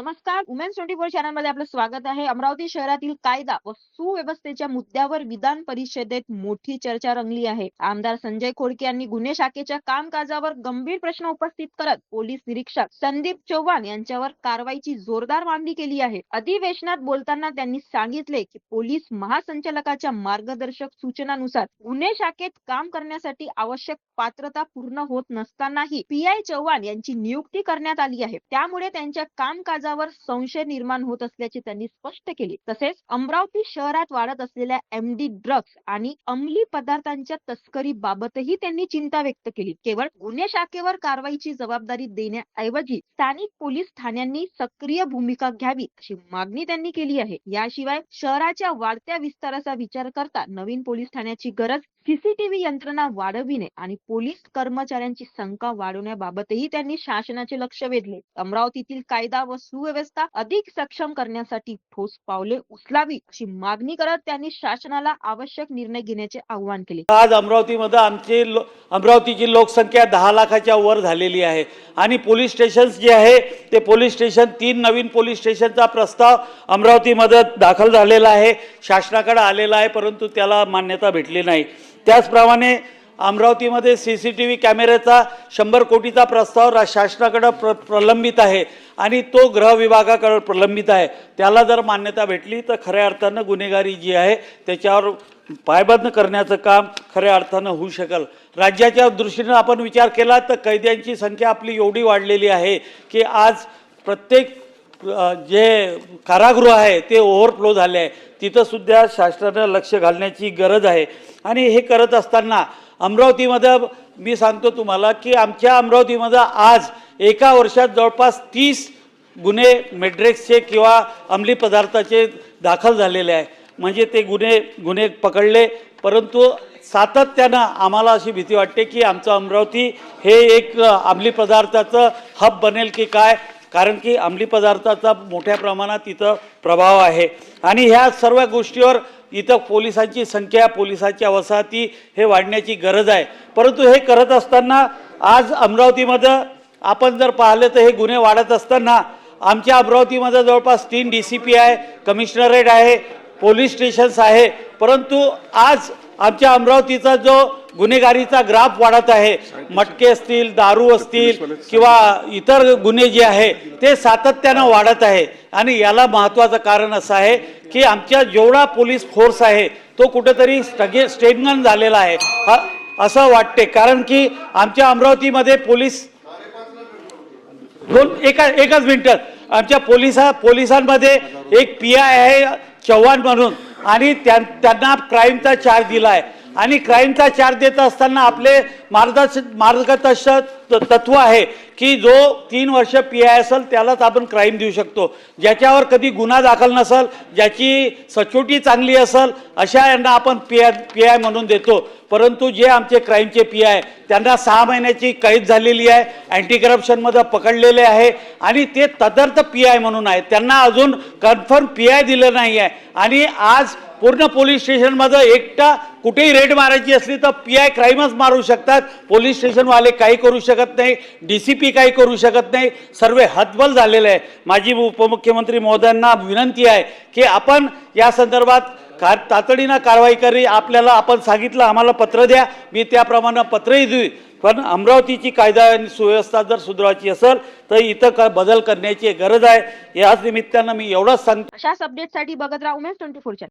नमस्कार. वुमेन्स 24 चॅनलमध्ये आपलं स्वागत आहे. अमरावती शहरातील कायदा व सुव्यवस्थेच्या मुद्द्यावर विधान परिषदेत मोठी चर्चा रंगली आहे. आमदार संजय खोडके यांनी गुन्हे शाखेच्या कामकाजावर गंभीर प्रश्न उपस्थित करत पोलीस निरीक्षक संदीप चव्हाण यांच्यावर कारवाईची जोरदार मागणी केली आहे. अधिवेशनात बोलताना त्यांनी सांगितले की पोलीस महासंचालकाच्या मार्गदर्शक सूचनानुसार गुन्हे शाखेत काम करण्यासाठी आवश्यक पात्रता पूर्ण होत नसतानाही पीआय चव्हाण यांची नियुक्ती करण्यात आली आहे. त्यामुळे त्यांच्या कामकाजावर संशय निर्माण होत असल्याचे त्यांनी स्पष्ट केले. तसेच अमरावती शहरात वाढत असलेल्या एमडी ड्रग्ज आणि अंमली पदार्थांच्या तस्करी बाबतही त्यांनी चिंता व्यक्त केली. केवळ गुन्हे शाखेवर कारवाईची जबाबदारी देण्याऐवजी स्थानिक पोलीस ठाण्यांनी सक्रिय भूमिका घ्यावी अशी मागणी त्यांनी केली आहे. याशिवाय शहराच्या वाढत्या विस्ताराचा विचार करता नवीन पोलीस ठाण्याची गरज, सीसीटीव्ही यंत्रणा वाढविणे आणि पोलीस कर्मचाऱ्यांची संख्या वाढवण्याबाबतही त्यांनी शासनाचे लक्ष वेधले. अमरावतीतील कायदा व सुव्यवस्था अधिक सक्षम करण्यासाठी ठोस पावले उचलावी अशी मागणी करत त्यांनी शासनाला आवश्यक निर्णय घेण्याचे आवाहन केले. आज अमरावतीमध्ये अमरावतीची लोकसंख्या 10 लाखाच्या वर झालेली आहे आणि पोलीस स्टेशन्स जे आहे ते पोलीस स्टेशन 3 नवीन पोलीस स्टेशनचा प्रस्ताव अमरावतीमध्ये दाखल झालेला आहे, शासनाकडे आलेला आहे, परंतु त्याला मान्यता भेटली नाही. त्याचप्रमाणे अमरावतीमध्ये सीसीटीव्ही कॅमेऱ्याचा 100 कोटीचा प्रस्ताव शासनाकडे प्रलंबित आहे आणि तो गृह विभागाकडे प्रलंबित आहे. त्याला जर मान्यता भेटली तर खऱ्या अर्थानं गुन्हेगारी जी आहे त्याच्यावर पायबंद करण्याचं काम खऱ्या अर्थानं होऊ शकेल. राज्याच्या दृष्टीनं आपण विचार केला तर कैद्यांची संख्या आपली एवढी वाढलेली आहे की आज प्रत्येक जे कारागृह आहे ते ओव्हरफ्लो झाले आहे. तिथं सुद्धा शासनानं लक्ष घालण्याची गरज आहे. आणि हे करत असताना अमरावतीमध्ये मी सांगतो तुम्हाला की आमच्या अमरावतीमध्ये आज एका वर्षात जवळपास 30 गुन्हे मेड्रेक्सचे किंवा अंमली पदार्थाचे दाखल झालेले आहे. म्हणजे ते गुन्हे पकडले, परंतु सातत्यानं आम्हाला अशी भीती वाटते की आमचं अमरावती हे एक अंमली पदार्थाचं हब बनेल की काय, कारण की अंमली पदार्थाचा मोठ्या प्रमाणात इथं प्रभाव आहे. आणि ह्या सर्व गोष्टीवर इथं पोलिसांची संख्या, पोलिसांच्या वसाहती हे वाढण्याची गरज आहे. परंतु हे करत असताना आज अमरावतीमध्ये आपण जर पाहिलं तर हे गुन्हे वाढत असताना आमच्या अमरावतीमध्ये जवळपास 3 DCP आहे, कमिशनरेट आहे, पोलीस स्टेशन्स आहे, परंतु आज आमच्या अमरावतीचा जो गुन्हेगारीचा ग्राफ वाढत आहे, मटके असतील, दारू असतील किंवा इतर गुन्हे जे आहे ते सातत्यानं वाढत आहे. आणि याला महत्त्वाचं कारण असं आहे की आमच्या जेवढा पोलीस फोर्स आहे तो कुठेतरी स्टेगनन झालेला आहे असं वाटते. कारण की आमच्या अमरावतीमध्ये पोलीस एकच मिनिटात आमच्या पोलिसांमध्ये एक PI आहे चव्हाण म्हणून, आणि त्यांना क्राईमचा चार्ज दिला आहे. आणि क्राईमचा चार्ज देत असताना आपले मार्गदर्शक तत्व आहे की जो 3 वर्ष PI असेल त्यालाच आपण क्राईम देऊ शकतो. ज्याच्यावर कधी गुन्हा दाखल नसेल, ज्याची सचोटी चांगली असेल अशा यांना आपण PI म्हणून देतो. परंतु जे आमचे क्राईमचे PI त्यांना 6 महिन्याची कैद झालेली आहे, अँटी करप्शनमध्ये पकडलेले आहे आणि ते तदर्थ PI म्हणून आहे. त्यांना अजून कन्फर्म PI दिलं नाही आहे. आणि आज पूर्ण पोलीस स्टेशनमध्ये एकटा कुठेही रेड मारायची असली तर PI क्राईमच मारू शकतात. पोलीस स्टेशनवाले काही करू शकत नाही, DCP काही करू शकत नाही. सर्व हतबल झालेले आहे. माझी उपमुख्यमंत्री महोदयांना विनंती आहे की आपण या संदर्भात तातडीनं कारवाई करी. आपल्याला आपण सांगितलं आम्हाला पत्र द्या, मी त्याप्रमाणे पत्रही देऊ. पण अमरावतीची कायदा आणि सुव्यवस्था जर सुधारायची असेल तर इथं बदल करण्याची गरज आहे. याच निमित्तानं मी एवढंच सांगतो. अशाच अपडेटसाठी बघत राहा वुमेन्स 24 चॅनल.